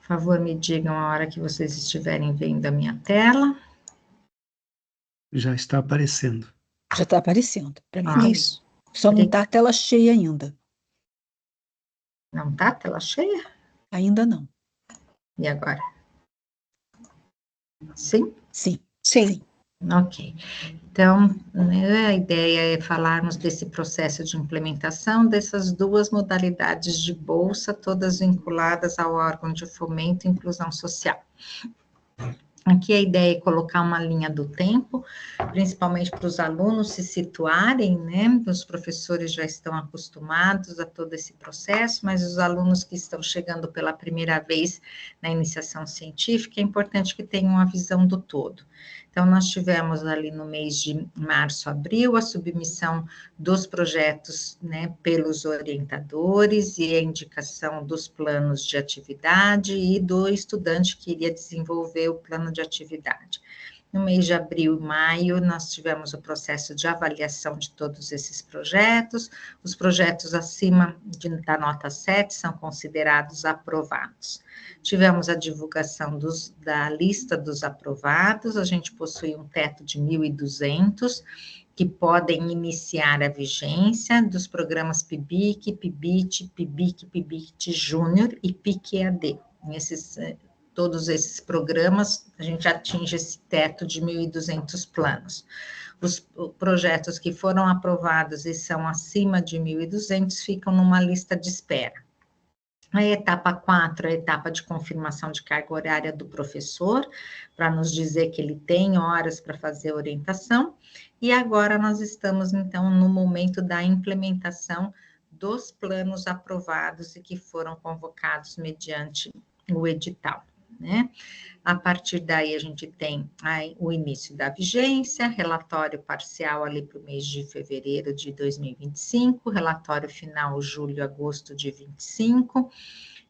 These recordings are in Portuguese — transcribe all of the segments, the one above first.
favor, me digam a hora que vocês estiverem vendo a minha tela. Já está aparecendo. Já está aparecendo, para mim. Ah, Isso. Só não está a tela cheia ainda. Não está a tela cheia? Ainda não. E agora? Sim? Sim. Sim. Ok. Então, né, a ideia é falarmos desse processo de implementação dessas duas modalidades de bolsa, todas vinculadas ao órgão de fomento e inclusão social. Aqui a ideia é colocar uma linha do tempo, principalmente para os alunos se situarem, né? Os professores já estão acostumados a todo esse processo, mas os alunos que estão chegando pela primeira vez na iniciação científica, é importante que tenham uma visão do todo. Então, nós tivemos ali no mês de março, abril, a submissão dos projetos, né, pelos orientadores e a indicação dos planos de atividade e do estudante que iria desenvolver o plano de atividade. No mês de abril e maio, nós tivemos o processo de avaliação de todos esses projetos. Os projetos acima da nota 7 são considerados aprovados. Tivemos a divulgação da lista dos aprovados, a gente possui um teto de 1.200, que podem iniciar a vigência dos programas PIBIC, PIBIT, PIBIC, PIBIT Júnior e PIC-EAD. Todos esses programas, a gente atinge esse teto de 1.200 planos. Os projetos que foram aprovados e são acima de 1.200 ficam numa lista de espera. A etapa 4 é a etapa de confirmação de carga horária do professor, para nos dizer que ele tem horas para fazer orientação, e agora nós estamos, então, no momento da implementação dos planos aprovados e que foram convocados mediante o edital, né? A partir daí, a gente tem o início da vigência, relatório parcial ali para o mês de fevereiro de 2025, relatório final julho, agosto de 25,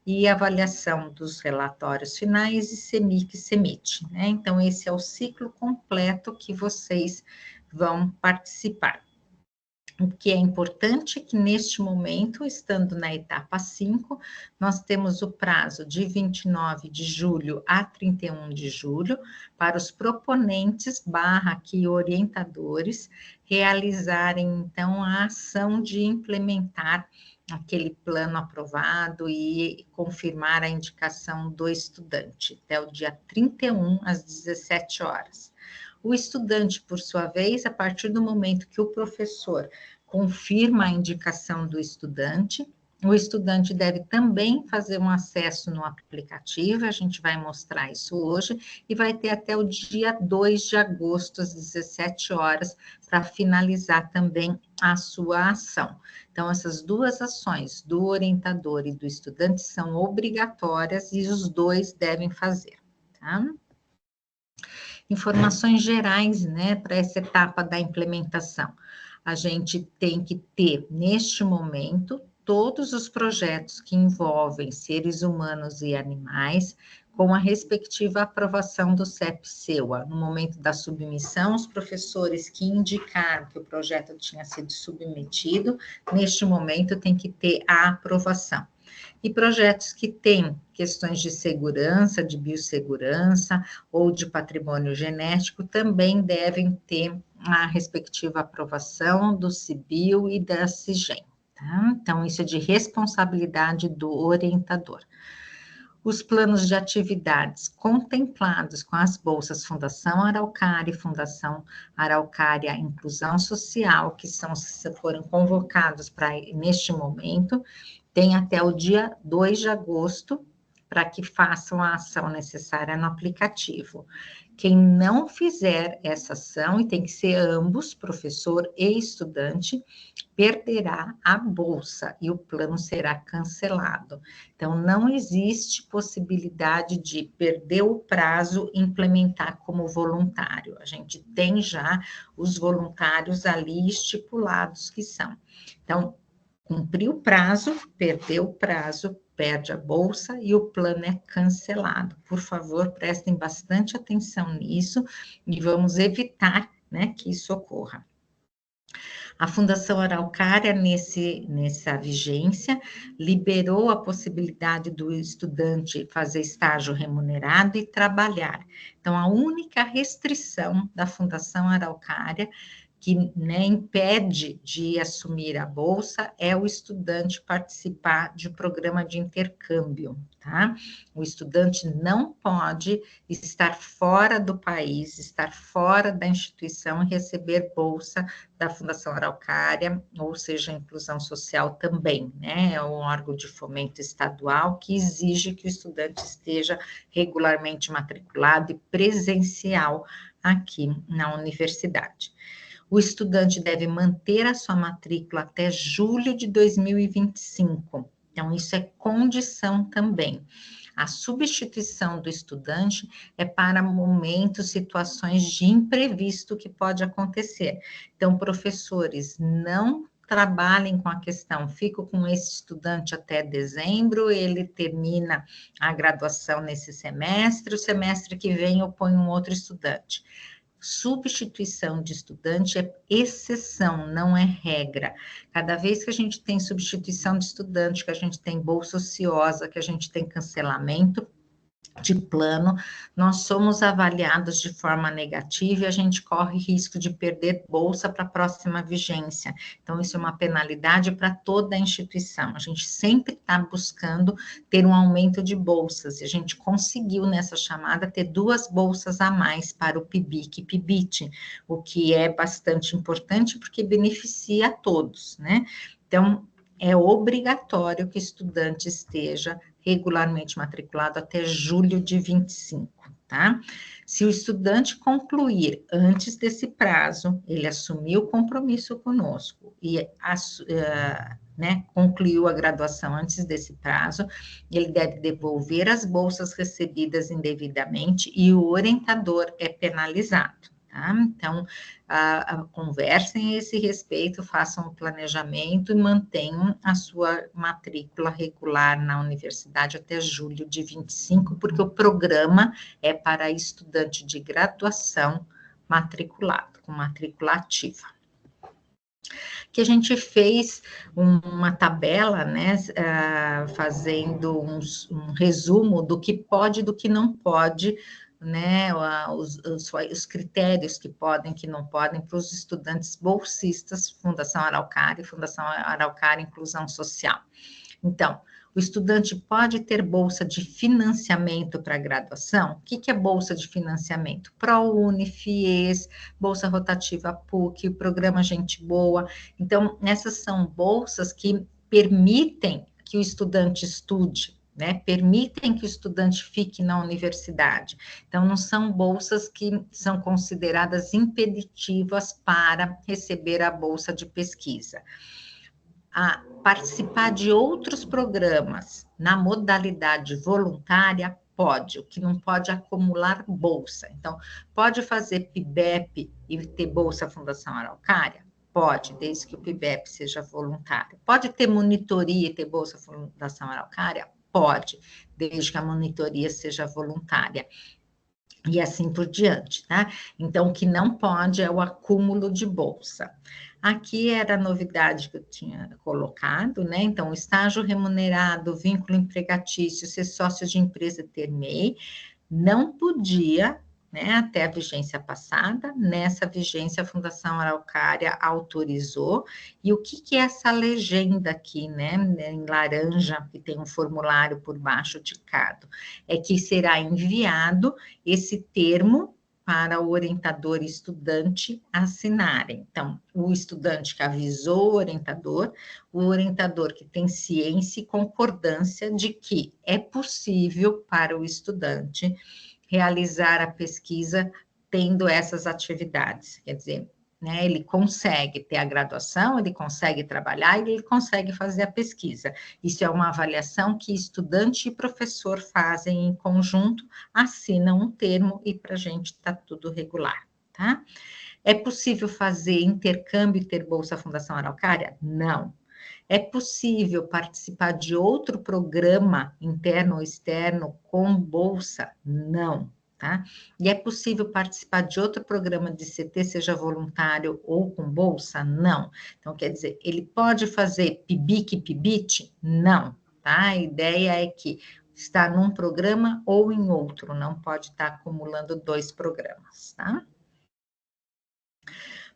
e avaliação dos relatórios finais e CEMIC e CEMIT, né? Então, esse é o ciclo completo que vocês vão participar. O que é importante é que, neste momento, estando na etapa 5, nós temos o prazo de 29 de julho a 31 de julho para os proponentes aqui orientadores realizarem, então, a ação de implementar aquele plano aprovado e confirmar a indicação do estudante, até o dia 31, às 17 horas. O estudante, por sua vez, a partir do momento que o professor confirma a indicação do estudante, o estudante deve também fazer um acesso no aplicativo, a gente vai mostrar isso hoje, e vai ter até o dia 2 de agosto, às 17 horas, para finalizar também a sua ação. Então, essas duas ações, do orientador e do estudante, são obrigatórias e os dois devem fazer, tá? Informações gerais, né, para essa etapa da implementação. A gente tem que ter, neste momento, todos os projetos que envolvem seres humanos e animais, com a respectiva aprovação do CEP-SEUA. No momento da submissão, os professores que indicaram que o projeto tinha sido submetido, neste momento tem que ter a aprovação. E projetos que têm questões de segurança, de biossegurança ou de patrimônio genético também devem ter a respectiva aprovação do CIBio e da CIGEM, tá? Então, isso é de responsabilidade do orientador. Os planos de atividades contemplados com as bolsas Fundação Araucária e Fundação Araucária Inclusão Social, que foram convocados para neste momento, tem até o dia 2 de agosto para que façam a ação necessária no aplicativo. Quem não fizer essa ação, e tem que ser ambos, professor e estudante, perderá a bolsa e o plano será cancelado. Então, não existe possibilidade de perder o prazo e implementar como voluntário. A gente tem já os voluntários ali estipulados que são. Então, cumpriu o prazo, perdeu o prazo, perde a bolsa e o plano é cancelado. Por favor, prestem bastante atenção nisso e vamos evitar, né, que isso ocorra. A Fundação Araucária, nessa vigência, liberou a possibilidade do estudante fazer estágio remunerado e trabalhar. Então, a única restrição da Fundação Araucária que, né, impede de assumir a bolsa é o estudante participar de um programa de intercâmbio, tá? O estudante não pode estar fora do país, estar fora da instituição e receber bolsa da Fundação Araucária, ou seja, a inclusão social também, né? É um órgão de fomento estadual que exige que o estudante esteja regularmente matriculado e presencial aqui na universidade. O estudante deve manter a sua matrícula até julho de 2025. Então, isso é condição também. A substituição do estudante é para momentos, situações de imprevisto que pode acontecer. Então, professores, não trabalhem com a questão, fico com esse estudante até dezembro, ele termina a graduação nesse semestre, o semestre que vem eu ponho um outro estudante. Substituição de estudante é exceção, não é regra. Cada vez que a gente tem substituição de estudante, que a gente tem bolsa ociosa, que a gente tem cancelamento de plano, nós somos avaliados de forma negativa e a gente corre risco de perder bolsa para a próxima vigência. Então, isso é uma penalidade para toda a instituição. A gente sempre está buscando ter um aumento de bolsas, e a gente conseguiu, nessa chamada, ter 2 bolsas a mais para o PIBIC e PIBIT, o que é bastante importante, porque beneficia a todos, né? Então, é obrigatório que o estudante esteja regularmente matriculado até julho de 25, tá? Se o estudante concluir antes desse prazo, ele assumiu o compromisso conosco e né, concluiu a graduação antes desse prazo, ele deve devolver as bolsas recebidas indevidamente e o orientador é penalizado. Tá? Então, conversem a esse respeito, façam o planejamento e mantenham a sua matrícula regular na universidade até julho de 25, porque o programa é para estudante de graduação matriculado, com matrícula ativa. Que a gente fez uma tabela, né, fazendo um resumo do que pode e do que não pode, né, os critérios que podem, que não podem, para os estudantes bolsistas, Fundação Araucária e Fundação Araucária Inclusão Social. Então, o estudante pode ter bolsa de financiamento para graduação. O que é bolsa de financiamento? ProUni, FIES, bolsa rotativa PUC, programa Gente Boa. Então, essas são bolsas que permitem que o estudante estude, né, permitem que o estudante fique na universidade. Então, não são bolsas que são consideradas impeditivas para receber a bolsa de pesquisa. A participar de outros programas na modalidade voluntária, pode, o que não pode acumular bolsa. Então, pode fazer PIBEP e ter bolsa Fundação Araucária? Pode, desde que o PIBEP seja voluntário. Pode ter monitoria e ter bolsa Fundação Araucária? Pode, desde que a monitoria seja voluntária. E assim por diante, tá? Então, o que não pode é o acúmulo de bolsa. Aqui era a novidade que eu tinha colocado, né? Então, estágio remunerado, vínculo empregatício, ser sócio de empresa ter MEI, não podia, né, até a vigência passada. Nessa vigência, a Fundação Araucária autorizou. E o que é essa legenda aqui, né, em laranja, que tem um formulário por baixo ticado? É que será enviado esse termo para o orientador e estudante assinarem. Então, o estudante que avisou o orientador que tem ciência e concordância de que é possível para o estudante realizar a pesquisa tendo essas atividades. Quer dizer, né, ele consegue ter a graduação, ele consegue trabalhar e ele consegue fazer a pesquisa. Isso é uma avaliação que estudante e professor fazem em conjunto, assinam um termo e para a gente está tudo regular, tá? É possível fazer intercâmbio e ter bolsa Fundação Araucária? Não. É possível participar de outro programa, interno ou externo, com bolsa? Não. tá? E é possível participar de outro programa de CT, seja voluntário ou com bolsa? Não. Então, quer dizer, ele pode fazer PIBIC, Não, tá? A ideia é que está num programa ou em outro, não pode estar acumulando 2 programas, tá?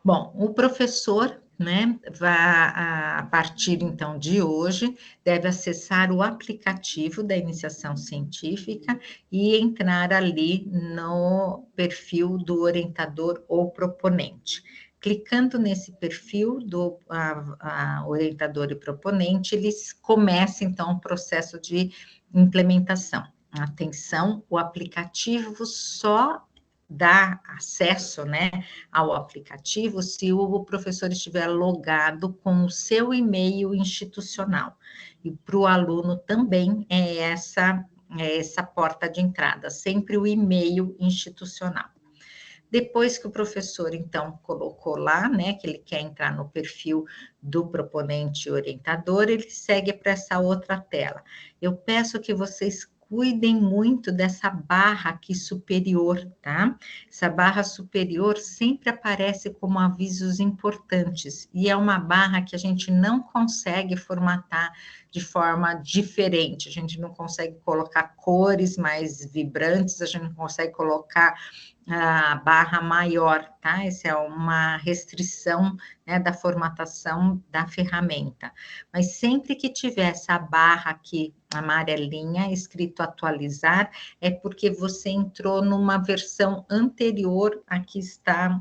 Bom, o professor, né, a partir então de hoje, deve acessar o aplicativo da iniciação científica e entrar ali no perfil do orientador ou proponente. Clicando nesse perfil do orientador e proponente, eles começam então o processo de implementação. Atenção, o aplicativo só dá acesso, né, ao aplicativo se o professor estiver logado com o seu e-mail institucional. E para o aluno também é essa porta de entrada, sempre o e-mail institucional. Depois que o professor, então, colocou lá, né, que ele quer entrar no perfil do proponente orientador, ele segue para essa outra tela. Eu peço que vocês cuidem muito dessa barra aqui superior, tá? Essa barra superior sempre aparece como avisos importantes, e é uma barra que a gente não consegue formatar de forma diferente, a gente não consegue colocar cores mais vibrantes, a gente não consegue colocar a barra maior, tá? Essa é uma restrição, né, da formatação da ferramenta. Mas sempre que tiver essa barra aqui amarelinha, escrito atualizar, é porque você entrou numa versão anterior, aqui está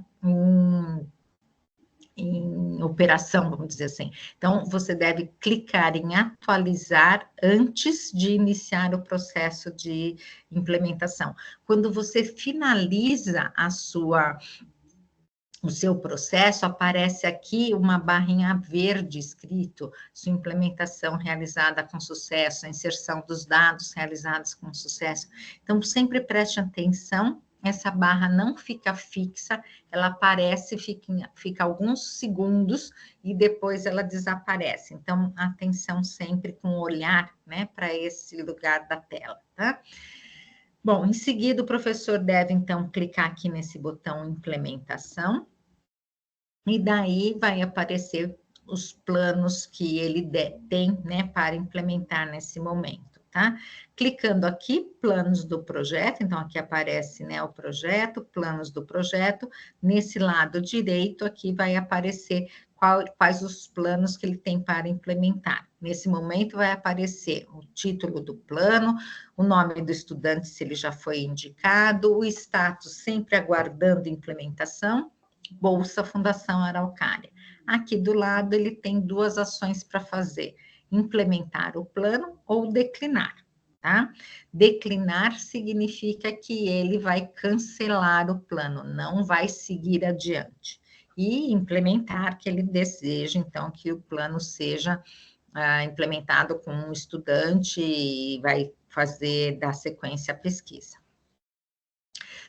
em operação, vamos dizer assim. Então, você deve clicar em atualizar antes de iniciar o processo de implementação. Quando você finaliza o seu processo, aparece aqui uma barrinha verde escrito, sua implementação realizada com sucesso, a inserção dos dados realizados com sucesso. Então, sempre preste atenção, essa barra não fica fixa, ela aparece, fica alguns segundos e depois ela desaparece. Então, atenção sempre com o olhar, né, para esse lugar da tela, tá? Bom, em seguida, o professor deve, então, clicar aqui nesse botão implementação, e daí vai aparecer os planos que ele tem, né, para implementar nesse momento, tá? Clicando aqui, planos do projeto, então aqui aparece, né, o projeto, planos do projeto, nesse lado direito aqui vai aparecer quais os planos que ele tem para implementar. Nesse momento vai aparecer o título do plano, o nome do estudante, se ele já foi indicado, o status sempre aguardando implementação, Bolsa Fundação Araucária. Aqui do lado ele tem 2 ações para fazer: implementar o plano ou declinar, tá? Declinar significa que ele vai cancelar o plano, não vai seguir adiante. E implementar, que ele deseja, então, que o plano seja implementado com um estudante e vai dar sequência à pesquisa.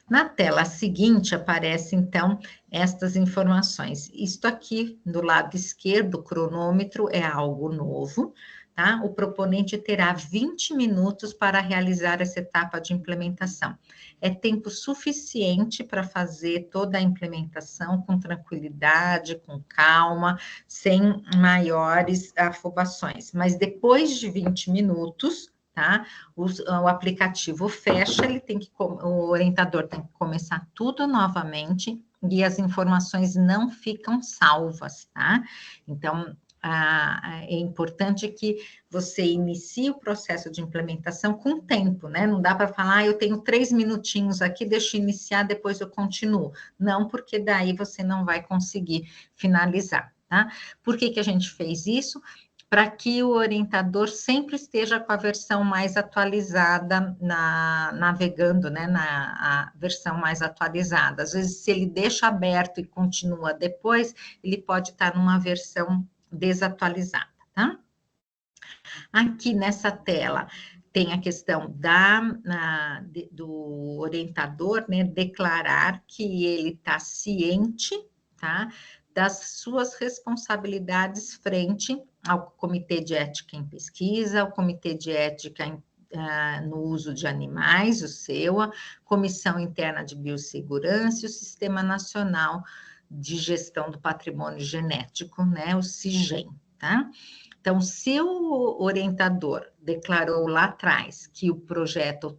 Na tela seguinte, aparece, então, estas informações. Isto aqui, do lado esquerdo, o cronômetro é algo novo, tá? O proponente terá 20 minutos para realizar essa etapa de implementação. É tempo suficiente para fazer toda a implementação com tranquilidade, com calma, sem maiores afobações. Mas depois de 20 minutos, tá? O aplicativo fecha, o orientador tem que começar tudo novamente e as informações não ficam salvas, tá? Então, é importante que você inicie o processo de implementação com tempo, né? Não dá para falar, eu tenho 3 minutinhos aqui, deixa eu iniciar, depois eu continuo. Não, porque daí você não vai conseguir finalizar, tá? Por que a gente fez isso? Para que o orientador sempre esteja com a versão mais atualizada, navegando, né, a versão mais atualizada. Às vezes, se ele deixa aberto e continua depois, ele pode estar numa versão desatualizada, tá? Aqui nessa tela tem a questão do orientador, né, declarar que ele está ciente, tá, das suas responsabilidades frente ao Comitê de Ética em Pesquisa, ao Comitê de Ética no uso de animais, o SEUA, Comissão Interna de Biossegurança e o Sistema Nacional de Gestão do Patrimônio Genético, né, o SIGEM, tá? Então, se o orientador declarou lá atrás que o projeto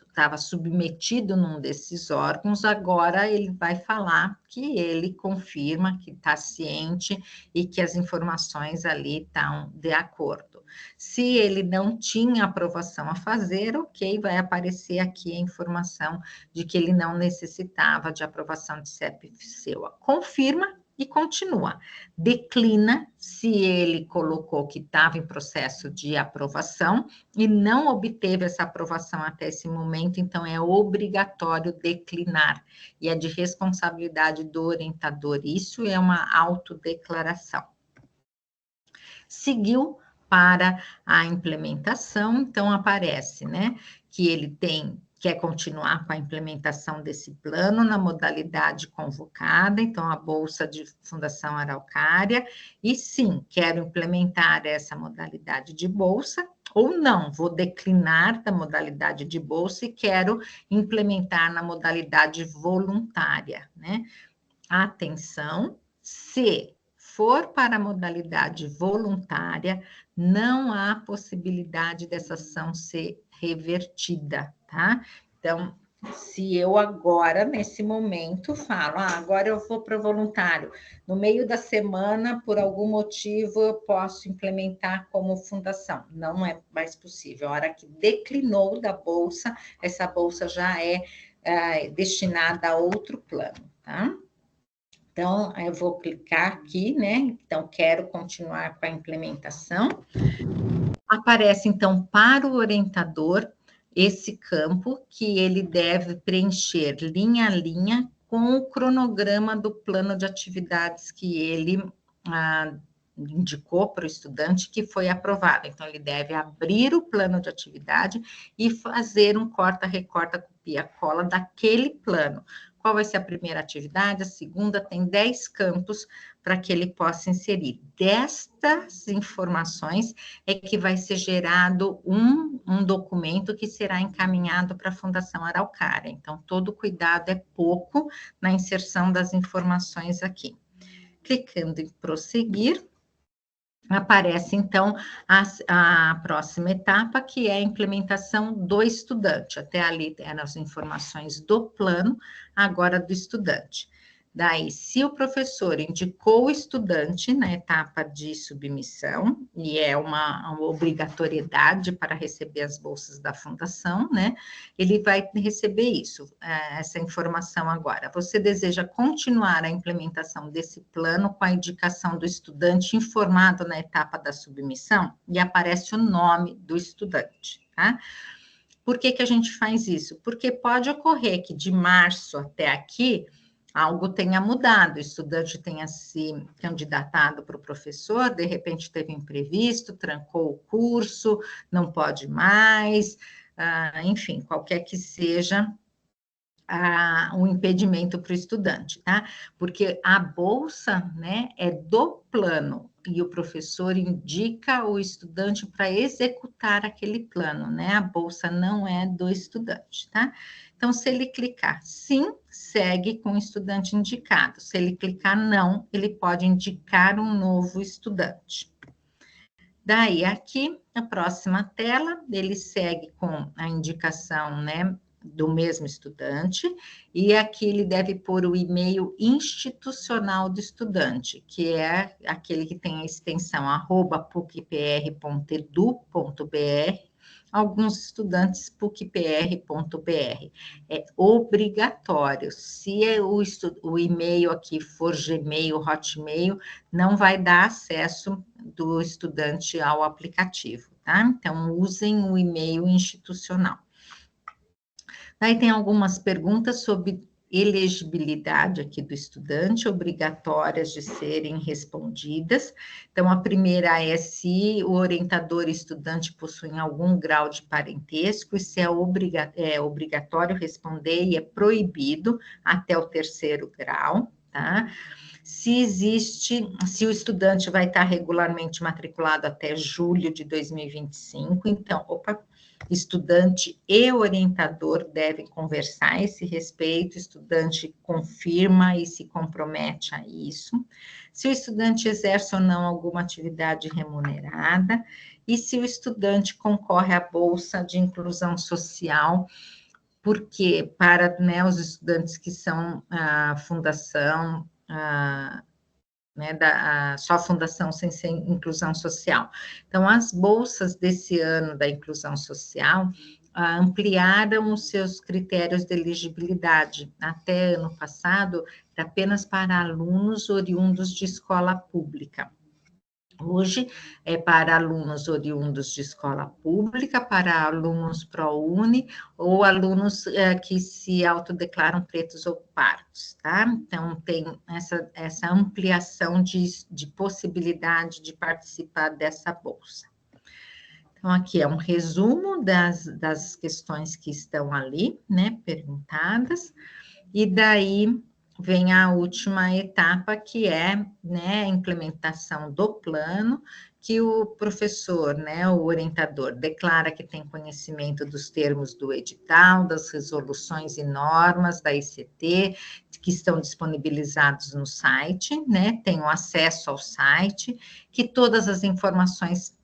estava submetido num desses órgãos, agora ele vai falar que ele confirma que está ciente e que as informações ali estão de acordo. Se ele não tinha aprovação a fazer, ok, vai aparecer aqui a informação de que ele não necessitava de aprovação de CEP-SEUA. Confirma e continua. Declina se ele colocou que estava em processo de aprovação e não obteve essa aprovação até esse momento, então é obrigatório declinar. E é de responsabilidade do orientador. Isso é uma autodeclaração. Seguiu para a implementação, então aparece, né, que ele quer continuar com a implementação desse plano na modalidade convocada, então a Bolsa de Fundação Araucária, e sim, quero implementar essa modalidade de bolsa, ou não, vou declinar da modalidade de bolsa e quero implementar na modalidade voluntária, né? Atenção, se for para a modalidade voluntária, não há possibilidade dessa ação ser revertida, tá? Então, se eu agora, nesse momento, falo, agora eu vou para o voluntário, no meio da semana, por algum motivo, eu posso implementar como fundação. Não é mais possível. A hora que declinou da bolsa, essa bolsa já é destinada a outro plano, tá? Então, eu vou clicar aqui, né? Então, quero continuar com a implementação. Aparece, então, para o orientador, esse campo que ele deve preencher linha a linha com o cronograma do plano de atividades que ele indicou para o estudante que foi aprovado. Então, ele deve abrir o plano de atividade e fazer um corta, recorta, copia, cola daquele plano. Qual vai ser a primeira atividade? A segunda tem 10 campos para que ele possa inserir. Destas informações é que vai ser gerado um documento que será encaminhado para a Fundação Araucária. Então, todo cuidado é pouco na inserção das informações aqui. Clicando em prosseguir, aparece, então, a próxima etapa, que é a implementação do estudante. Até ali eram as informações do plano, agora do estudante. Daí, se o professor indicou o estudante na etapa de submissão, e é uma obrigatoriedade para receber as bolsas da fundação, né? Ele vai receber isso, essa informação agora. Você deseja continuar a implementação desse plano com a indicação do estudante informado na etapa da submissão? E aparece o nome do estudante, tá? Por que a gente faz isso? Porque pode ocorrer que de março até aqui, algo tenha mudado, o estudante tenha se candidatado para o professor, de repente teve imprevisto, trancou o curso, não pode mais, enfim, qualquer que seja o impedimento para o estudante, tá? Porque a bolsa, né, é do plano, e o professor indica o estudante para executar aquele plano, né? A bolsa não é do estudante, tá? Então, se ele clicar sim, segue com o estudante indicado. Se ele clicar não, ele pode indicar um novo estudante. Daí, aqui, na próxima tela, ele segue com a indicação, né, do mesmo estudante, e aqui ele deve pôr o e-mail institucional do estudante, que é aquele que tem a extensão @pucpr.edu.br, alguns estudantes pucpr.br. É obrigatório. Se o e-mail aqui for Gmail, Hotmail, não vai dar acesso do estudante ao aplicativo, tá? Então, usem o e-mail institucional. Daí tem algumas perguntas sobre elegibilidade aqui do estudante, obrigatórias de serem respondidas. Então, a primeira é se o orientador e estudante possuem algum grau de parentesco, e se é obrigatório responder e é proibido até o 3º grau, tá? se o estudante vai estar regularmente matriculado até julho de 2025, então, estudante e orientador devem conversar a esse respeito, o estudante confirma e se compromete a isso, se o estudante exerce ou não alguma atividade remunerada, e se o estudante concorre à bolsa de inclusão social, porque para, né, os estudantes que são a fundação, né, só a fundação sem ser inclusão social. Então, as bolsas desse ano da inclusão social ampliaram os seus critérios de elegibilidade. Até ano passado, era apenas para alunos oriundos de escola pública. Hoje é para alunos oriundos de escola pública, para alunos ProUni ou alunos que se autodeclaram pretos ou pardos, tá? Então, tem essa ampliação de possibilidade de participar dessa bolsa. Então, aqui é um resumo das questões que estão ali, né, perguntadas, e daí vem a última etapa, que é, né, a implementação do plano, que o professor, né, o orientador, declara que tem conhecimento dos termos do edital, das resoluções e normas da ICT, que estão disponibilizados no site, né, tem o acesso ao site, que todas as informações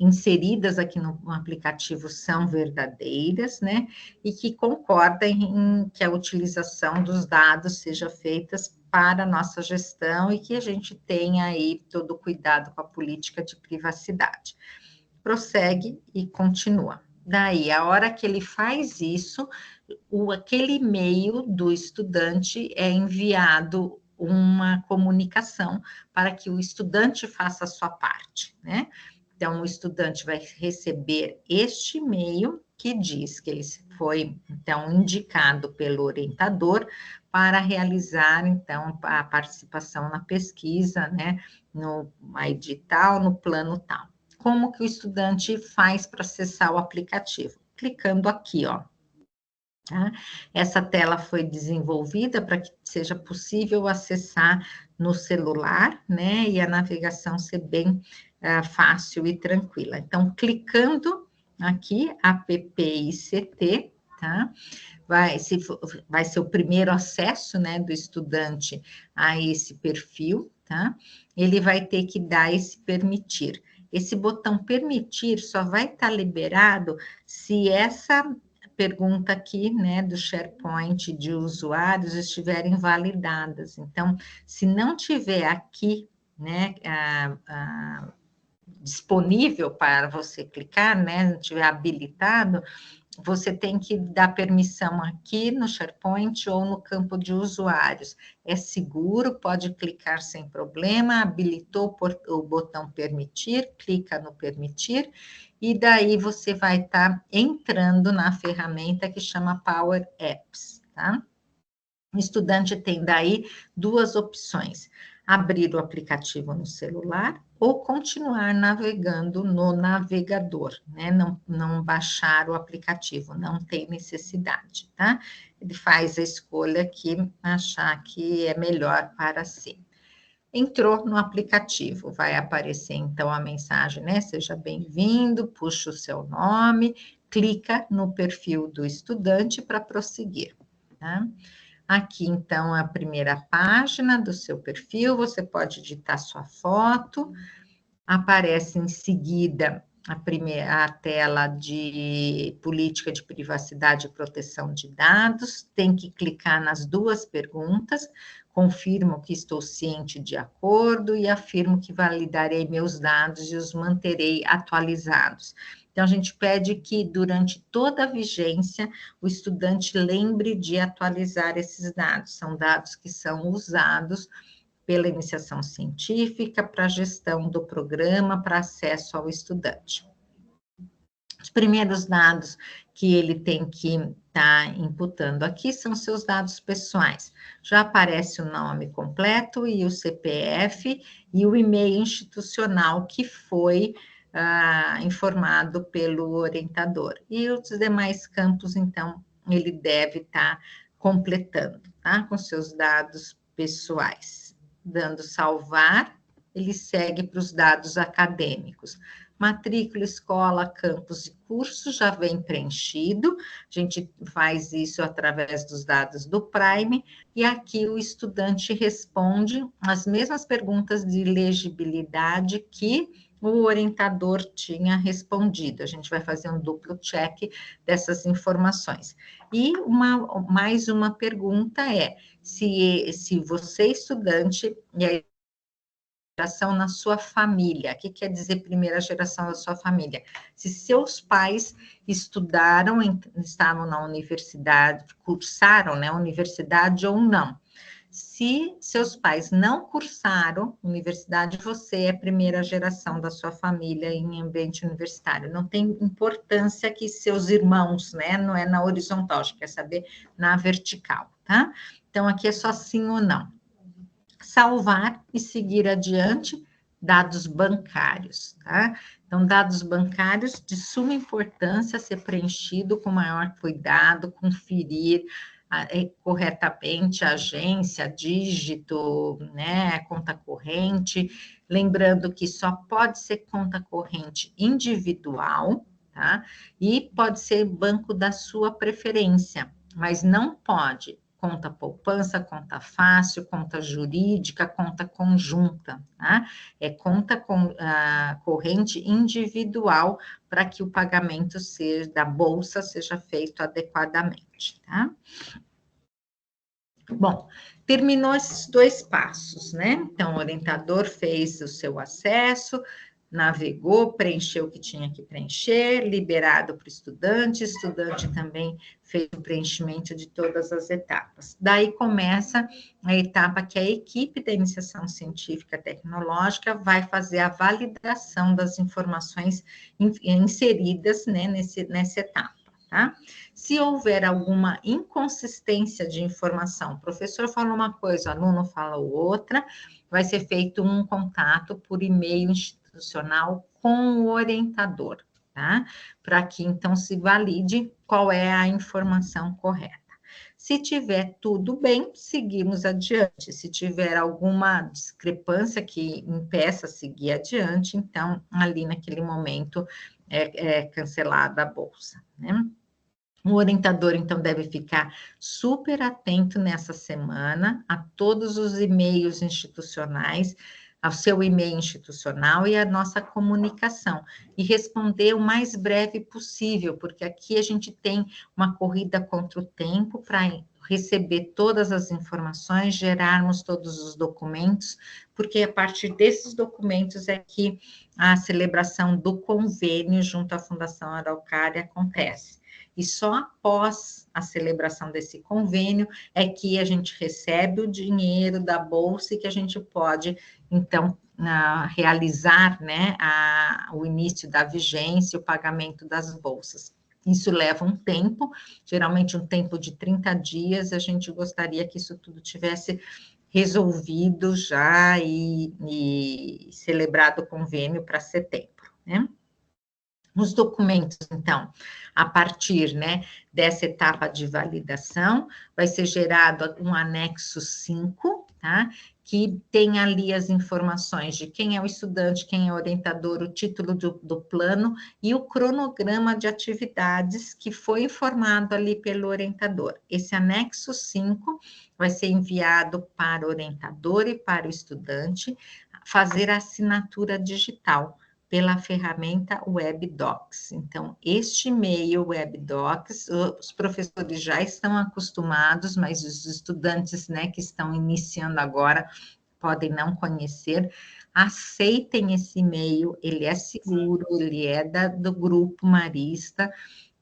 inseridas aqui no aplicativo são verdadeiras, né, e que concorda em que a utilização dos dados seja feita para a nossa gestão e que a gente tenha aí todo o cuidado com a política de privacidade. Prossegue e continua. Daí, a hora que ele faz isso, aquele e-mail do estudante é enviado uma comunicação para que o estudante faça a sua parte, né? Então, o estudante vai receber este e-mail que diz que ele foi, então, indicado pelo orientador para realizar, então, a participação na pesquisa, né, no edital, no plano tal. Como que o estudante faz para acessar o aplicativo? Clicando aqui, ó. Tá? Essa tela foi desenvolvida para que seja possível acessar no celular, né, e a navegação ser bem fácil e tranquila. Então, clicando aqui, APPICT, tá? Vai ser o primeiro acesso, né, do estudante a esse perfil, tá? Ele vai ter que dar esse permitir. Esse botão permitir só vai estar liberado se essa pergunta aqui, né, do SharePoint de usuários estiverem validadas. Então, se não tiver aqui, né, disponível para você clicar, né, não tiver habilitado, você tem que dar permissão aqui no SharePoint ou no campo de usuários. É seguro, pode clicar sem problema, habilitou o botão permitir, clica no permitir, e daí você vai estar entrando na ferramenta que chama Power Apps, tá? O estudante tem daí duas opções: abrir o aplicativo no celular ou continuar navegando no navegador, né? Não baixar o aplicativo, não tem necessidade, tá? Ele faz a escolha que achar que é melhor para si. Entrou no aplicativo, vai aparecer então a mensagem, né? Seja bem-vindo, puxa o seu nome, clica no perfil do estudante para prosseguir, tá? Aqui, então, a primeira página do seu perfil, você pode editar sua foto, aparece em seguida a tela de política de privacidade e proteção de dados, tem que clicar nas duas perguntas, confirmo que estou ciente de acordo e afirmo que validarei meus dados e os manterei atualizados. Então, a gente pede que, durante toda a vigência, o estudante lembre de atualizar esses dados. São dados que são usados pela iniciação científica, para a gestão do programa, para acesso ao estudante. Os primeiros dados que ele tem que estar imputando aqui são seus dados pessoais. Já aparece o nome completo e o CPF e o e-mail institucional que foi informado pelo orientador. E os demais campos, então, ele deve estar completando, tá? Com seus dados pessoais. dando salvar, ele segue para os dados acadêmicos. Matrícula, escola, campus e curso já vem preenchido, a gente faz isso através dos dados do Prime, e aqui o estudante responde as mesmas perguntas de legibilidade que o orientador tinha respondido. A gente vai fazer um duplo check dessas informações. E mais uma pergunta é, se você, estudante, e aí geração na sua família. O que quer dizer primeira geração da sua família? Se seus pais estudaram, estavam na universidade, cursaram, né, universidade ou não. Se seus pais não cursaram universidade, você é primeira geração da sua família em ambiente universitário. Não tem importância que seus irmãos, né, não é na horizontal, a gente quer saber na vertical, tá? Então, aqui é só sim ou não. Salvar e seguir adiante, dados bancários, tá? Então, dados bancários de suma importância ser preenchido com maior cuidado, conferir corretamente a agência, dígito, né, conta corrente, lembrando que só pode ser conta corrente individual, tá? E pode ser banco da sua preferência, mas não pode conta poupança, conta fácil, conta jurídica, conta conjunta, tá? É conta corrente individual para que o pagamento da bolsa seja feito adequadamente, tá? Bom, terminou esses 2 passos, né? Então, o orientador fez o seu acesso, navegou, preencheu o que tinha que preencher, liberado para o estudante também fez o preenchimento de todas as etapas. Daí começa a etapa que a equipe da iniciação científica tecnológica vai fazer a validação das informações inseridas, né, nessa etapa, tá? Se houver alguma inconsistência de informação, o professor fala uma coisa, o aluno fala outra, vai ser feito um contato por e-mail institucional com o orientador, tá? Para que, então, se valide qual é a informação correta. Se tiver tudo bem, seguimos adiante. Se tiver alguma discrepância que impeça seguir adiante, então, ali naquele momento, é cancelada a bolsa, né? O orientador, então, deve ficar super atento nessa semana a todos os e-mails institucionais, ao seu e-mail institucional e à nossa comunicação, e responder o mais breve possível, porque aqui a gente tem uma corrida contra o tempo para receber todas as informações, gerarmos todos os documentos, porque a partir desses documentos é que a celebração do convênio junto à Fundação Araucária acontece. E só após a celebração desse convênio é que a gente recebe o dinheiro da bolsa e que a gente pode, então, realizar, né, o início da vigência, o pagamento das bolsas. Isso leva um tempo, geralmente um tempo de 30 dias, a gente gostaria que isso tudo tivesse resolvido já e celebrado o convênio para setembro, né? Os documentos, então, a partir, né, dessa etapa de validação, vai ser gerado um anexo 5, tá? Que tem ali as informações de quem é o estudante, quem é o orientador, o título do plano e o cronograma de atividades que foi informado ali pelo orientador. Esse anexo 5 vai ser enviado para o orientador e para o estudante fazer a assinatura digital pela ferramenta WebDocs. Então, este e-mail WebDocs, os professores já estão acostumados, mas os estudantes, né, que estão iniciando agora, podem não conhecer, aceitem esse e-mail, ele é seguro, ele é do Grupo Marista,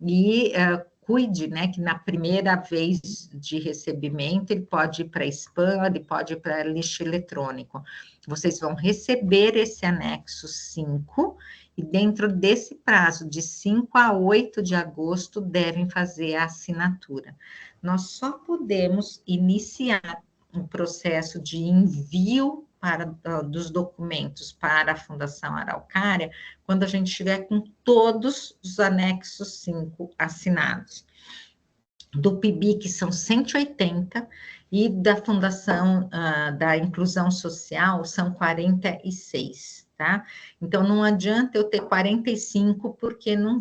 e cuide, né, que na primeira vez de recebimento, ele pode ir para spam, ele pode ir para lixo eletrônico. Vocês vão receber esse anexo 5, e dentro desse prazo, de 5 a 8 de agosto, devem fazer a assinatura. Nós só podemos iniciar um processo de envio dos documentos para a Fundação Araucária quando a gente estiver com todos os anexos 5 assinados. Do PIBIC são 180, e da Fundação da Inclusão Social são 46, tá? Então, não adianta eu ter 45, porque não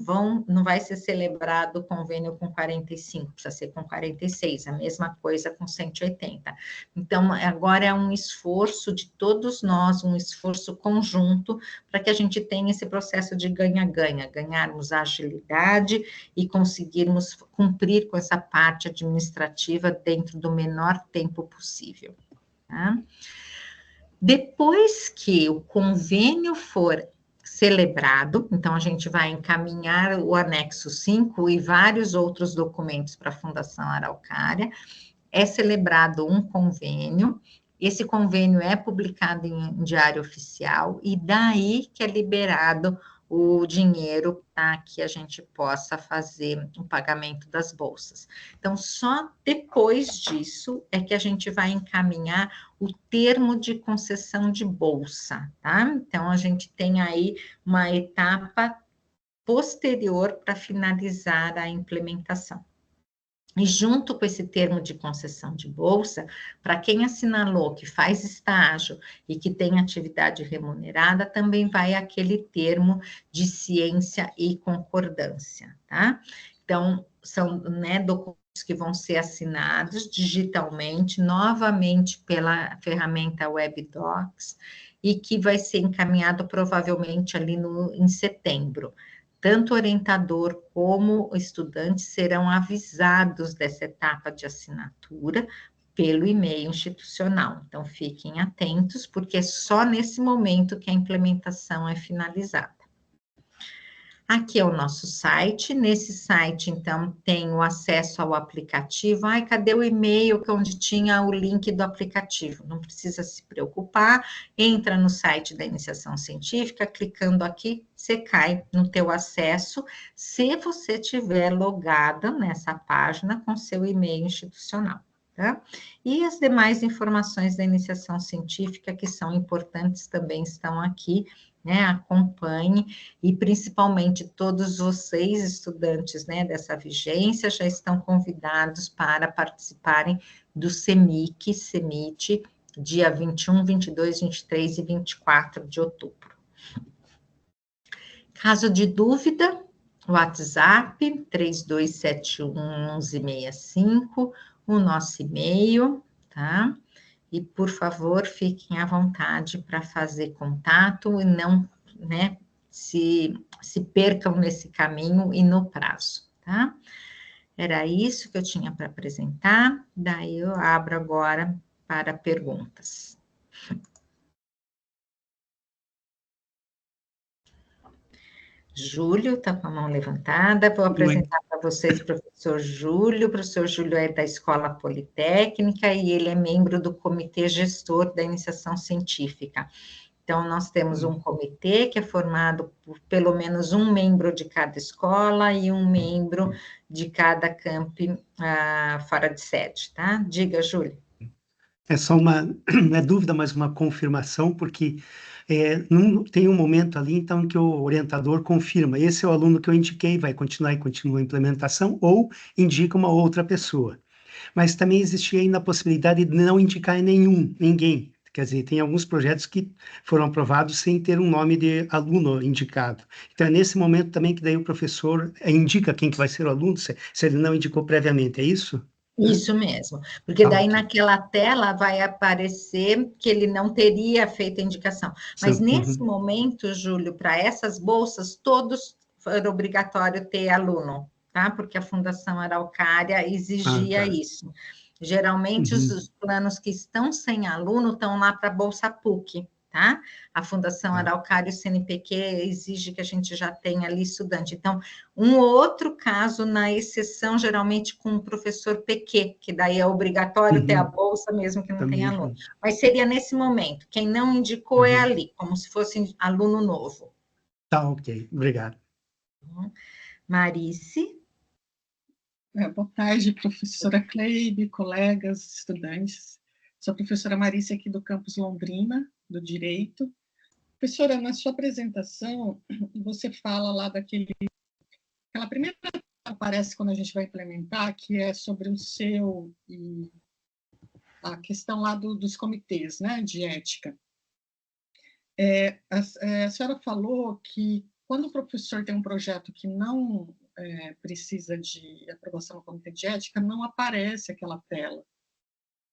vai ser celebrado o convênio com 45, precisa ser com 46, a mesma coisa com 180. Então, agora é um esforço de todos nós, um esforço conjunto, para que a gente tenha esse processo de ganha-ganha, ganharmos agilidade e conseguirmos cumprir com essa parte administrativa dentro do menor tempo possível, tá? Depois que o convênio for celebrado, então a gente vai encaminhar o anexo 5 e vários outros documentos para a Fundação Araucária, é celebrado um convênio, esse convênio é publicado em diário oficial, e daí que é liberado o dinheiro para que a gente possa fazer o pagamento das bolsas. Então, só depois disso é que a gente vai encaminhar o termo de concessão de bolsa, tá? Então, a gente tem aí uma etapa posterior para finalizar a implementação. E junto com esse termo de concessão de bolsa, para quem assinalou que faz estágio e que tem atividade remunerada, também vai aquele termo de ciência e concordância, tá? Então, são, né, documentos que vão ser assinados digitalmente, novamente pela ferramenta WebDocs, e que vai ser encaminhado provavelmente ali em setembro. Tanto o orientador como o estudante serão avisados dessa etapa de assinatura pelo e-mail institucional. Então, fiquem atentos, porque é só nesse momento que a implementação é finalizada. Aqui é o nosso site. Nesse site, então, tem o acesso ao aplicativo. Ai, cadê o e-mail onde tinha o link do aplicativo? Não precisa se preocupar. Entra no site da iniciação científica, clicando aqui, você cai no teu acesso, se você tiver logada nessa página com seu e-mail institucional. Tá? E as demais informações da iniciação científica, que são importantes, também estão aqui, né? Acompanhe, e principalmente todos vocês, estudantes, né, dessa vigência, já estão convidados para participarem do CEMIT, dia 21, 22, 23 e 24 de outubro. Caso de dúvida, WhatsApp 32711165, o nosso e-mail, tá? E, por favor, fiquem à vontade para fazer contato e não, né, se percam nesse caminho e no prazo, tá? Era isso que eu tinha para apresentar, daí eu abro agora para perguntas. Júlio está com a mão levantada, vou apresentar para vocês o professor Júlio. O professor Júlio é da Escola Politécnica e ele é membro do comitê gestor da iniciação científica. Então, nós temos um comitê que é formado por pelo menos um membro de cada escola e um membro de cada campi fora de sede, tá? Diga, Júlio. É só uma, não é dúvida, mas uma confirmação, porque tem um momento ali, então, que o orientador confirma, esse é o aluno que eu indiquei, vai continuar e continua a implementação, ou indica uma outra pessoa. Mas também existia ainda a possibilidade de não indicar ninguém. Quer dizer, tem alguns projetos que foram aprovados sem ter um nome de aluno indicado. Então, é nesse momento também que daí o professor indica quem que vai ser o aluno, se ele não indicou previamente, é isso? Isso mesmo, porque daí naquela tela vai aparecer que ele não teria feito a indicação. Mas nesse momento, Júlio, para essas bolsas, todos era obrigatório ter aluno, tá? Porque a Fundação Araucária exigia isso. Geralmente, os planos que estão sem aluno estão lá para a Bolsa PUC, tá? A Fundação Araucária e o CNPq exige que a gente já tenha ali estudante. Então, um outro caso, na exceção, geralmente com o professor PQ, que daí é obrigatório ter a bolsa, mesmo que não tenha aluno. Mas seria nesse momento. Quem não indicou é ali, como se fosse aluno novo. Tá, ok. Obrigado. Marice. Boa tarde, professora Cleide, colegas, estudantes. Sou a professora Marice aqui do campus Londrina, do Direito. Professora, na sua apresentação, você fala lá aquela primeira que aparece quando a gente vai implementar, que é sobre o seu e a questão lá dos comitês, né, de ética. A senhora falou que quando o professor tem um projeto que não precisa de aprovação no comitê de ética, não aparece aquela tela.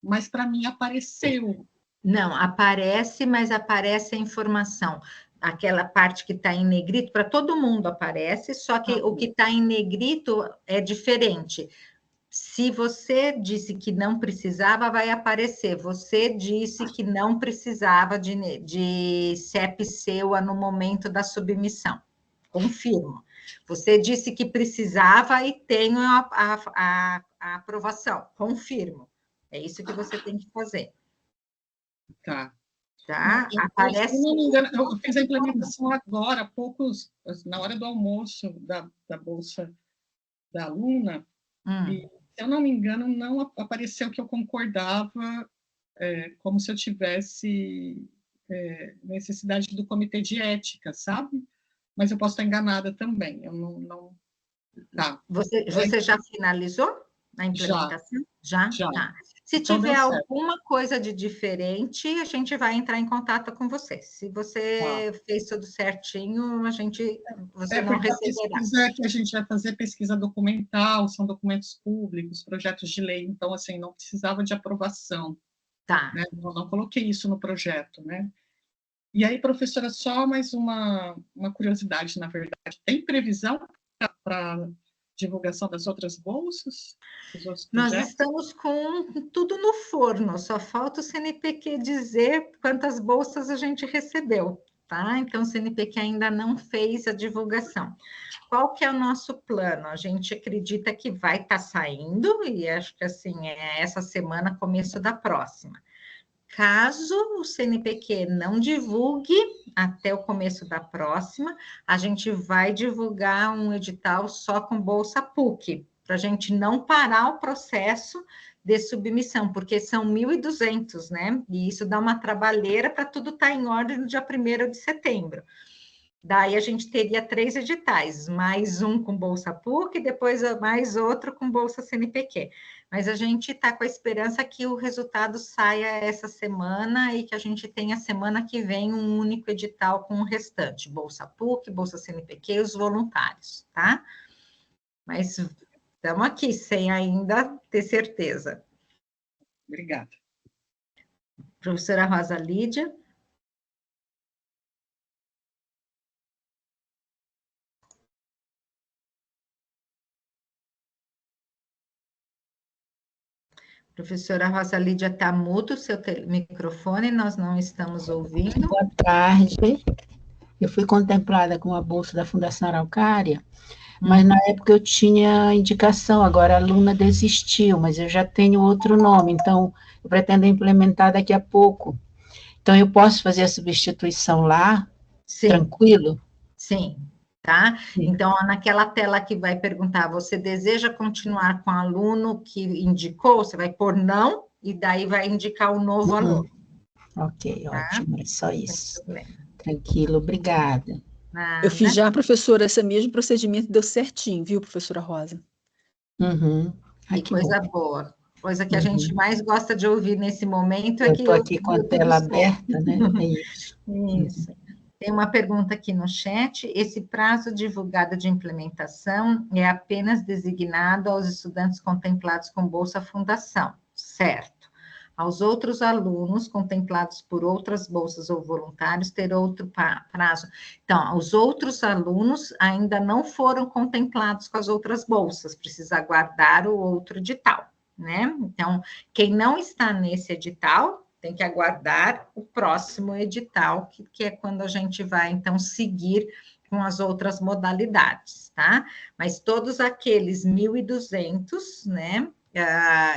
Mas para mim apareceu. Não, aparece, mas aparece a informação. Aquela parte que está em negrito, para todo mundo aparece, só que o que está em negrito é diferente. Se você disse que não precisava, vai aparecer. Você disse que não precisava de CEP-CEUA no momento da submissão. Confirmo. Você disse que precisava e tenho a aprovação. Confirmo. É isso que você tem que fazer. Tá. Tá? Aparece. Se não me engano, eu fiz a implementação agora, há poucos, na hora do almoço da bolsa da aluna, e, se eu não me engano, não apareceu que eu concordava, como se eu tivesse necessidade do comitê de ética, sabe? Mas eu posso estar enganada também. Eu não... Tá. Você já finalizou a implementação? Já. Tá. Se então, tiver alguma coisa de diferente, a gente vai entrar em contato com você. Se você fez tudo certinho, você não receberá. Pesquisa que a gente vai fazer pesquisa documental, são documentos públicos, projetos de lei, então, assim, não precisava de aprovação. Tá. Né? Eu não coloquei isso no projeto, né? E aí, professora, só mais uma curiosidade, na verdade. Tem previsão para divulgação das outras bolsas? Nós estamos com tudo no forno, só falta o CNPq dizer quantas bolsas a gente recebeu, tá? Então, o CNPq ainda não fez a divulgação. Qual que é o nosso plano? A gente acredita que vai estar saindo, e acho que assim, essa semana, começo da próxima. Caso o CNPq não divulgue até o começo da próxima, a gente vai divulgar um edital só com bolsa PUC, para a gente não parar o processo de submissão, porque são 1.200, né? E isso dá uma trabalheira para tudo estar em ordem no dia 1º de setembro. Daí a gente teria 3 editais, mais um com bolsa PUC, depois mais outro com bolsa CNPq. Mas a gente está com a esperança que o resultado saia essa semana e que a gente tenha semana que vem um único edital com o restante, bolsa PUC, bolsa CNPq e os voluntários, tá? Mas estamos aqui, sem ainda ter certeza. Obrigada. Professora Rosa Lídia. Professora Rosa Lídia, está mudo o seu microfone, nós não estamos ouvindo. Boa tarde. Eu fui contemplada com a bolsa da Fundação Araucária, mas na época eu tinha indicação, agora a aluna desistiu, mas eu já tenho outro nome, então eu pretendo implementar daqui a pouco. Então eu posso fazer a substituição lá? Sim. Tranquilo? Sim. Tá? Então, naquela tela que vai perguntar, você deseja continuar com o aluno que indicou? Você vai pôr não, e daí vai indicar o novo aluno. Ok, tá? Ótimo, é só isso. Tranquilo, obrigada. Eu fiz já, professora, esse mesmo procedimento deu certinho, viu, professora Rosa? Que coisa boa. Coisa que a gente mais gosta de ouvir nesse momento é que... Eu estou aqui com a tela aberta, né? É isso. Isso. Tem uma pergunta aqui no chat. Esse prazo divulgado de implementação é apenas designado aos estudantes contemplados com Bolsa Fundação, certo? Aos outros alunos contemplados por outras bolsas ou voluntários ter outro prazo. Então, os outros alunos ainda não foram contemplados com as outras bolsas, precisa aguardar o outro edital, né? Então, quem não está nesse edital tem que aguardar o próximo edital, que é quando a gente vai, então, seguir com as outras modalidades, tá? Mas todos aqueles 1.200, né,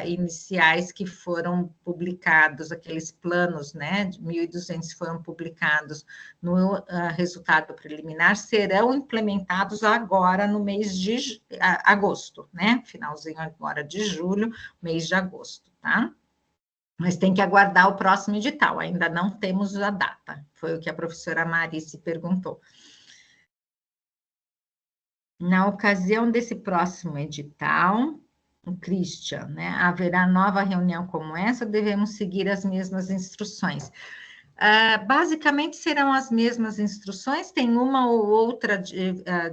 iniciais que foram publicados, aqueles planos, né, de 1.200 foram publicados no resultado preliminar, serão implementados agora no mês de agosto, né? Finalzinho agora de julho, mês de agosto, tá? Mas tem que aguardar o próximo edital, ainda não temos a data. Foi o que a professora Marice perguntou. Na ocasião desse próximo edital, Christian, né? Haverá nova reunião como essa, devemos seguir as mesmas instruções. Basicamente serão as mesmas instruções, tem uma ou outra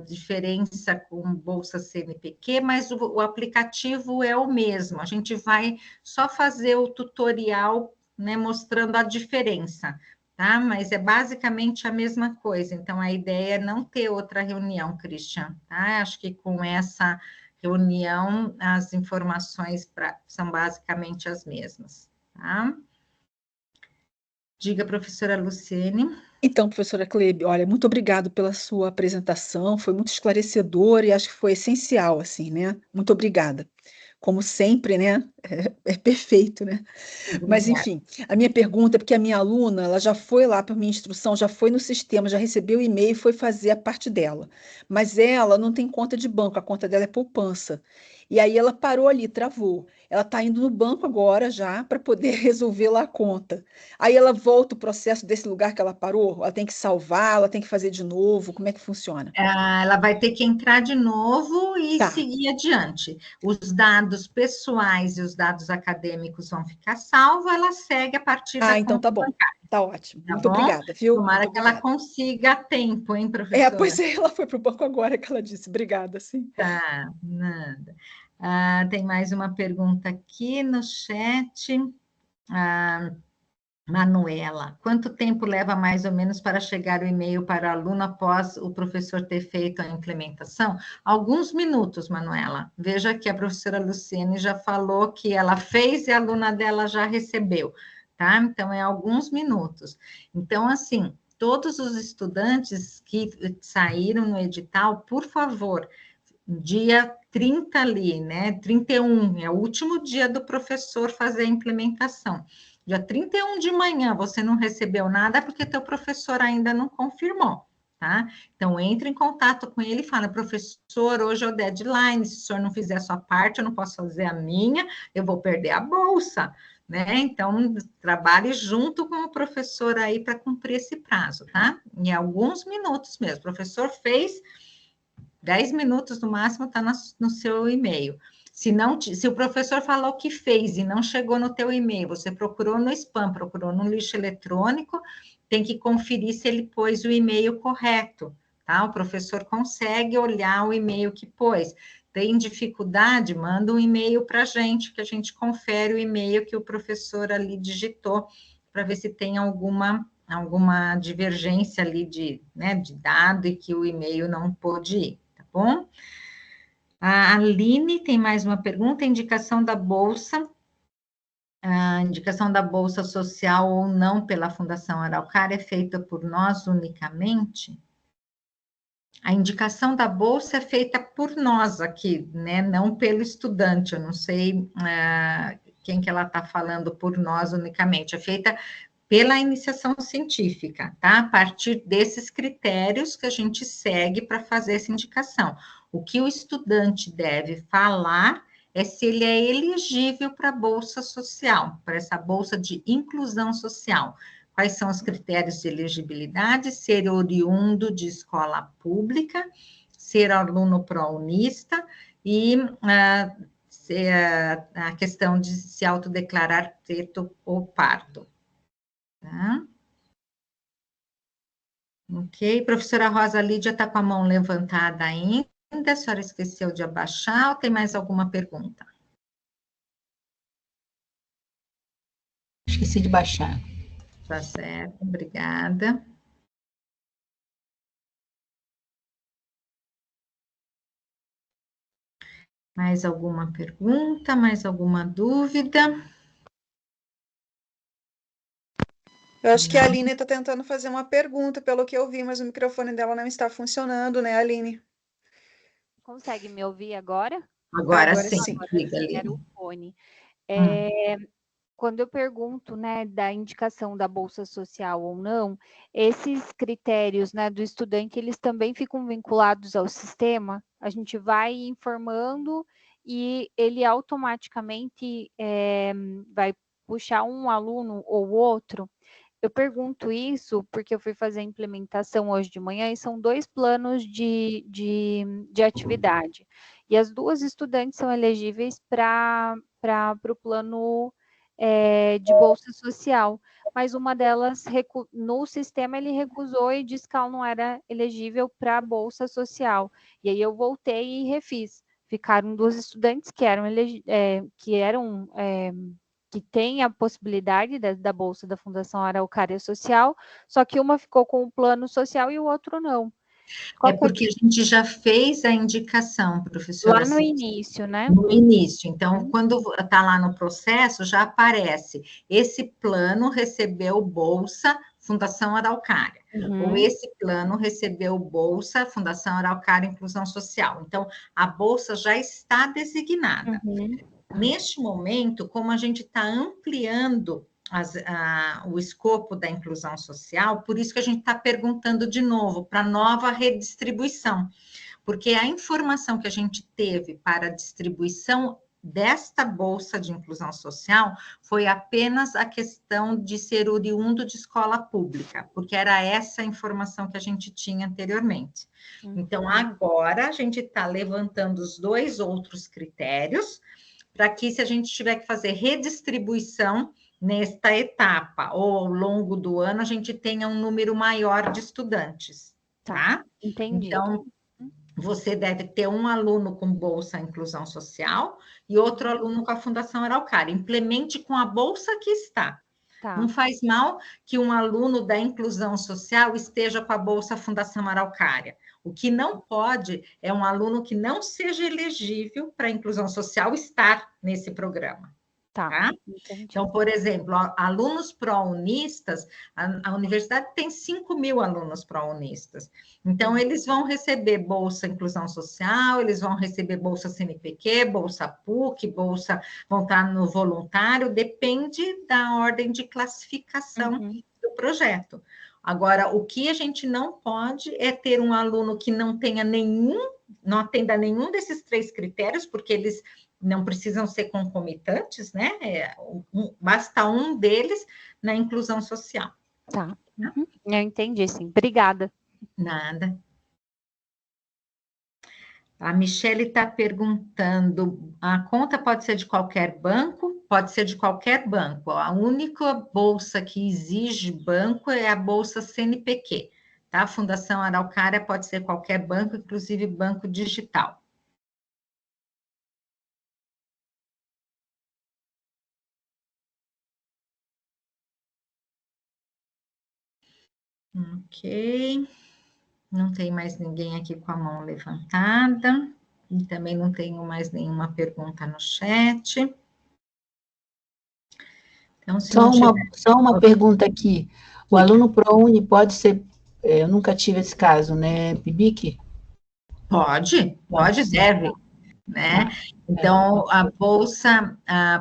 diferença com Bolsa CNPq, mas o aplicativo é o mesmo. A gente vai só fazer o tutorial, né, mostrando a diferença, tá? Mas é basicamente a mesma coisa. Então, a ideia é não ter outra reunião, Christian, tá? Acho que com essa reunião, as informações são basicamente as mesmas, tá? Diga, professora Luciene. Então, professora Klebe, olha, muito obrigado pela sua apresentação, foi muito esclarecedor e acho que foi essencial, assim, né? Muito obrigada. Como sempre, né? É perfeito, né? Mas, enfim, a minha pergunta, porque a minha aluna, ela já foi lá para minha instrução, já foi no sistema, já recebeu o e-mail e foi fazer a parte dela. Mas ela não tem conta de banco, a conta dela é poupança. E aí ela parou ali, travou. Ela está indo no banco agora já para poder resolver lá a conta. Aí ela volta o processo desse lugar que ela parou, ela tem que salvar, ela tem que fazer de novo, como é que funciona? Ela vai ter que entrar de novo e Tá. seguir adiante. Os dados pessoais e os dados acadêmicos vão ficar salvos, ela segue a partir da Então conta tá bom. bancária. Tá ótimo. Tá Muito bom? obrigada, viu? Tomara Muito que ela obrigada. consiga a tempo, hein, professora? Pois é, ela foi para o banco agora que ela disse. Obrigada, sim. Tá, nada. Tem mais uma pergunta aqui no chat. Manuela, quanto tempo leva mais ou menos para chegar o e-mail para o aluno após o professor ter feito a implementação? Alguns minutos, Manuela. Veja que a professora Luciene já falou que ela fez e a aluna dela já recebeu, tá? Então, é alguns minutos. Então, assim, todos os estudantes que saíram no edital, por favor, dia 30 ali, né? 31, é o último dia do professor fazer a implementação. Dia 31 de manhã você não recebeu nada porque teu professor ainda não confirmou, tá? Então, entre em contato com ele e fala, professor, hoje é o deadline, se o senhor não fizer a sua parte, eu não posso fazer a minha, eu vou perder a bolsa, né? Então, trabalhe junto com o professor aí para cumprir esse prazo, tá? Em alguns minutos mesmo. O professor fez 10 minutos no máximo está no seu e-mail. Se o professor falou que fez e não chegou no teu e-mail, você procurou no spam, procurou no lixo eletrônico, tem que conferir se ele pôs o e-mail correto, tá? O professor consegue olhar o e-mail que pôs. Tem dificuldade? Manda um e-mail para a gente, que a gente confere o e-mail que o professor ali digitou, para ver se tem alguma divergência ali de dado e que o e-mail não pôde ir, tá bom? A Aline tem mais uma pergunta, indicação da Bolsa Social ou não pela Fundação Araucária é feita por nós unicamente? A indicação da Bolsa é feita por nós aqui, né, não pelo estudante, eu não sei quem que ela está falando por nós unicamente, é feita pela iniciação científica, tá? A partir desses critérios que a gente segue para fazer essa indicação. O que o estudante deve falar é se ele é elegível para a bolsa social, para essa bolsa de inclusão social. Quais são os critérios de elegibilidade? Ser oriundo de escola pública, ser aluno prounista e a questão de se autodeclarar preto ou pardo. Tá? Ok, professora Rosa Lídia está com a mão levantada ainda, a senhora esqueceu de abaixar ou tem mais alguma pergunta? Esqueci de baixar. Tá certo, obrigada. Mais alguma pergunta, mais alguma dúvida? Eu acho que a Aline está tentando fazer uma pergunta, pelo que eu vi, mas o microfone dela não está funcionando, né, Aline? Consegue me ouvir agora? Agora sim, Agora diga, sim, era Aline. o fone. Quando eu pergunto, né, da indicação da bolsa social ou não, esses critérios, né, do estudante, eles também ficam vinculados ao sistema. A gente vai informando e ele automaticamente vai puxar um aluno ou outro. Eu pergunto isso porque eu fui fazer a implementação hoje de manhã e são 2 planos de atividade. E as 2 estudantes são elegíveis para o plano de bolsa social, mas uma delas, no sistema, ele recusou e disse que ela não era elegível para a bolsa social. E aí eu voltei e refiz. Ficaram 2 estudantes que têm a possibilidade da bolsa da Fundação Araucária Social, só que uma ficou com o plano social e o outro não. É porque a gente já fez a indicação, professora. Lá no início, né? No início. Então, quando está lá no processo, já aparece, esse plano recebeu bolsa Fundação Araucária, ou esse plano recebeu bolsa Fundação Araucária Inclusão Social. Então, a bolsa já está designada. Neste momento, como a gente está ampliando o escopo da inclusão social, por isso que a gente está perguntando de novo para nova redistribuição, porque a informação que a gente teve para a distribuição desta bolsa de inclusão social foi apenas a questão de ser oriundo de escola pública, porque era essa a informação que a gente tinha anteriormente. Então, agora a gente está levantando os 2 outros critérios, para que, se a gente tiver que fazer redistribuição nesta etapa, ou ao longo do ano, a gente tenha um número maior de estudantes, tá? Entendi. Então, você deve ter um aluno com bolsa inclusão social e outro aluno com a Fundação Araucária. Implemente com a bolsa que está. Não faz mal que um aluno da inclusão social esteja com a bolsa Fundação Araucária. O que não pode é um aluno que não seja elegível para a inclusão social estar nesse programa. Tá? Então, por exemplo, alunos pró-unistas, a universidade tem 5.000 alunos pró-unistas. Então, eles vão receber bolsa inclusão social, eles vão receber bolsa CNPq, bolsa PUC, vão estar no voluntário, depende da ordem de classificação do projeto. Agora, o que a gente não pode é ter um aluno que não atenda nenhum desses 3 critérios, porque eles não precisam ser concomitantes, né? Basta um deles na inclusão social. Tá. Eu entendi, sim. Obrigada. Nada. A Michele está perguntando, a conta pode ser de qualquer banco? Pode ser de qualquer banco. A única bolsa que exige banco é a bolsa CNPq, tá? A Fundação Araucária pode ser qualquer banco, inclusive banco digital. Ok. Não tem mais ninguém aqui com a mão levantada. E também não tenho mais nenhuma pergunta no chat. Então, só uma pergunta aqui. O aluno ProUni pode ser... Eu nunca tive esse caso, né, PIBIC? Pode, deve. Né? Então, a bolsa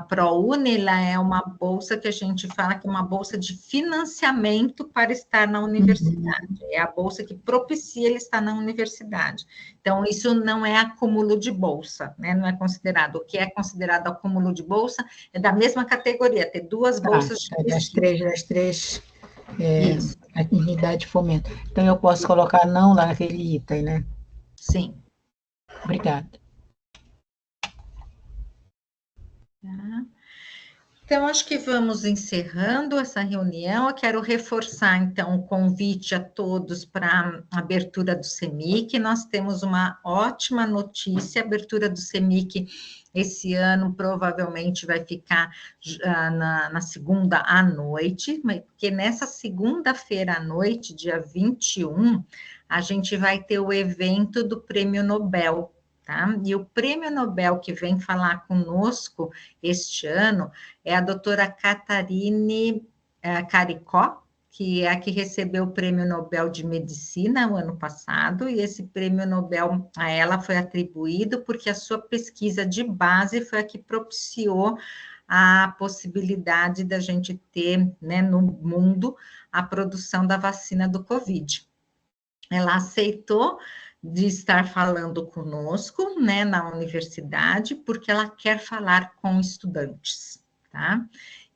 ProUni, ela é uma bolsa que a gente fala que é uma bolsa de financiamento para estar na universidade. É a bolsa que propicia ele estar na universidade. Então, isso não é acúmulo de bolsa, né? Não é considerado. O que é considerado acúmulo de bolsa é da mesma categoria, ter 2 bolsas das três unidade de fomento. Então, eu posso colocar não lá naquele item, né? Sim. Obrigada. Então, acho que vamos encerrando essa reunião. Eu quero reforçar, então, o convite a todos para a abertura do CEMIC. Nós temos uma ótima notícia, a abertura do CEMIC esse ano provavelmente vai ficar na segunda à noite, porque nessa segunda-feira à noite, dia 21, a gente vai ter o evento do Prêmio Nobel. Tá? E o Prêmio Nobel que vem falar conosco este ano é a doutora Catarine Caricó, que é a que recebeu o Prêmio Nobel de Medicina o ano passado, e esse Prêmio Nobel a ela foi atribuído porque a sua pesquisa de base foi a que propiciou a possibilidade da gente ter, né, no mundo, a produção da vacina do Covid. Ela aceitou de estar falando conosco, né, na universidade, porque ela quer falar com estudantes, tá?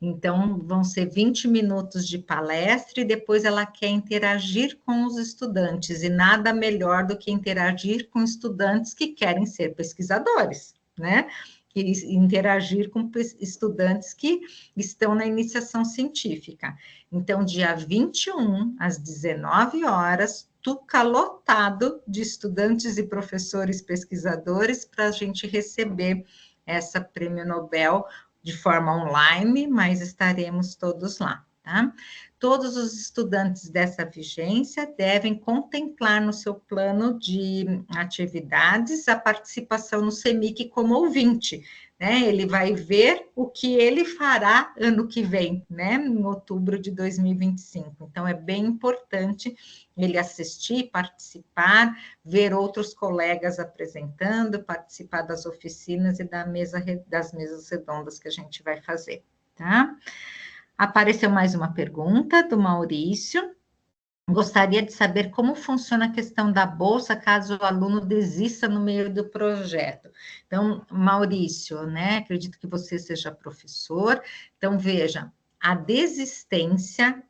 Então, vão ser 20 minutos de palestra e depois ela quer interagir com os estudantes, e nada melhor do que interagir com estudantes que querem ser pesquisadores, né? E interagir com estudantes que estão na iniciação científica. Então, dia 21, às 19 horas, Tuca lotado de estudantes e professores pesquisadores para a gente receber essa Prêmio Nobel de forma online, mas estaremos todos lá, tá? Todos os estudantes dessa vigência devem contemplar no seu plano de atividades a participação no CEMIC como ouvinte, né? Ele vai ver o que ele fará ano que vem, né? Em outubro de 2025. Então, é bem importante ele assistir, participar, ver outros colegas apresentando, participar das oficinas e das mesas redondas que a gente vai fazer, tá? Apareceu mais uma pergunta do Maurício. Gostaria de saber como funciona a questão da bolsa caso o aluno desista no meio do projeto. Então, Maurício, né? Acredito que você seja professor. Então, veja, a desistência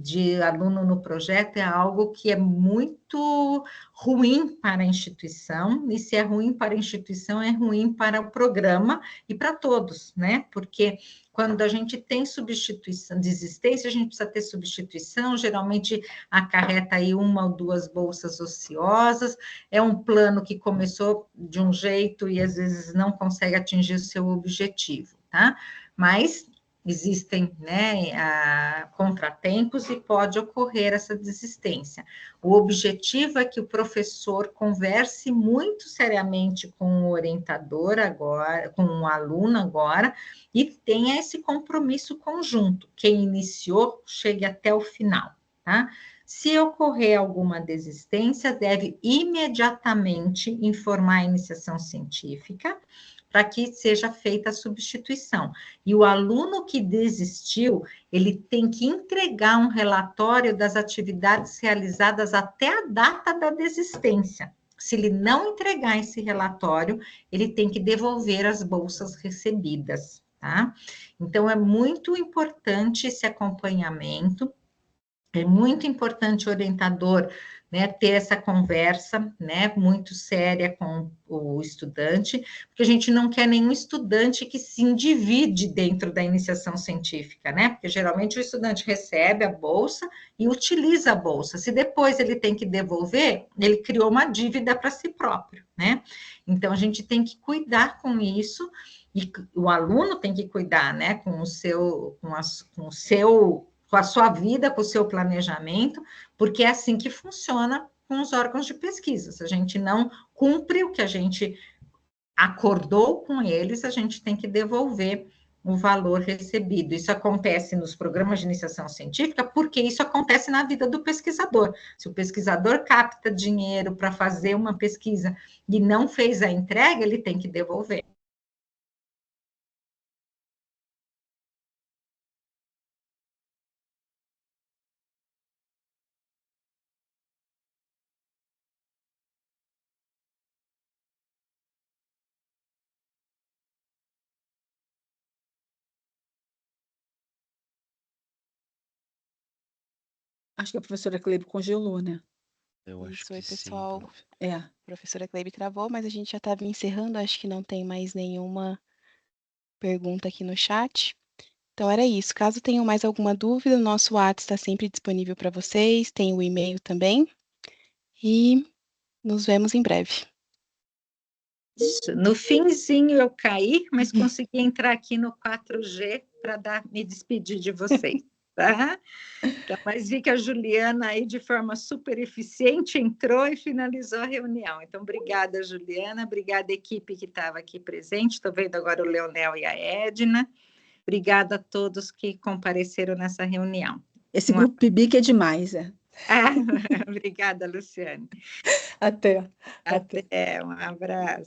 de aluno no projeto é algo que é muito ruim para a instituição, e se é ruim para a instituição, é ruim para o programa e para todos, né? Porque quando a gente tem substituição, desistência, a gente precisa ter substituição, geralmente acarreta aí 1 ou 2 bolsas ociosas, é um plano que começou de um jeito e às vezes não consegue atingir o seu objetivo, tá? Mas existem, né, contratempos e pode ocorrer essa desistência. O objetivo é que o professor converse muito seriamente com o orientador agora, com o aluno agora, e tenha esse compromisso conjunto. Quem iniciou, chegue até o final, tá? Se ocorrer alguma desistência, deve imediatamente informar a iniciação científica, para que seja feita a substituição. E o aluno que desistiu, ele tem que entregar um relatório das atividades realizadas até a data da desistência. Se ele não entregar esse relatório, ele tem que devolver as bolsas recebidas, tá? Então, é muito importante esse acompanhamento, é muito importante o orientador, né, ter essa conversa, né, muito séria com o estudante, porque a gente não quer nenhum estudante que se endivide dentro da iniciação científica, né, porque geralmente o estudante recebe a bolsa e utiliza a bolsa. Se depois ele tem que devolver, ele criou uma dívida para si próprio, né? Então, a gente tem que cuidar com isso, e o aluno tem que cuidar, né, com a sua vida, com o seu planejamento, porque é assim que funciona com os órgãos de pesquisa. Se a gente não cumpre o que a gente acordou com eles, a gente tem que devolver o valor recebido. Isso acontece nos programas de iniciação científica, porque isso acontece na vida do pesquisador. Se o pesquisador capta dinheiro para fazer uma pesquisa e não fez a entrega, ele tem que devolver. Acho que a professora Cleide congelou, né? Eu acho Isso aí, que sim, pessoal. prof. É. Professora Cleide travou, mas a gente já estava encerrando, acho que não tem mais nenhuma pergunta aqui no chat. Então era isso. Caso tenham mais alguma dúvida, o nosso WhatsApp está sempre disponível para vocês, tem o e-mail também. E nos vemos em breve. Isso. No finzinho eu caí, mas consegui entrar aqui no 4G para me despedir de vocês, tá? Então, mas vi que a Juliana aí, de forma super eficiente, entrou e finalizou a reunião. Então, obrigada, Juliana, obrigada, equipe que estava aqui presente. Estou vendo agora o Leonel e a Edna. Obrigada a todos que compareceram nessa reunião. Esse grupo PIBIC é demais, é. Ah, obrigada, Luciane. Até. Até, um abraço.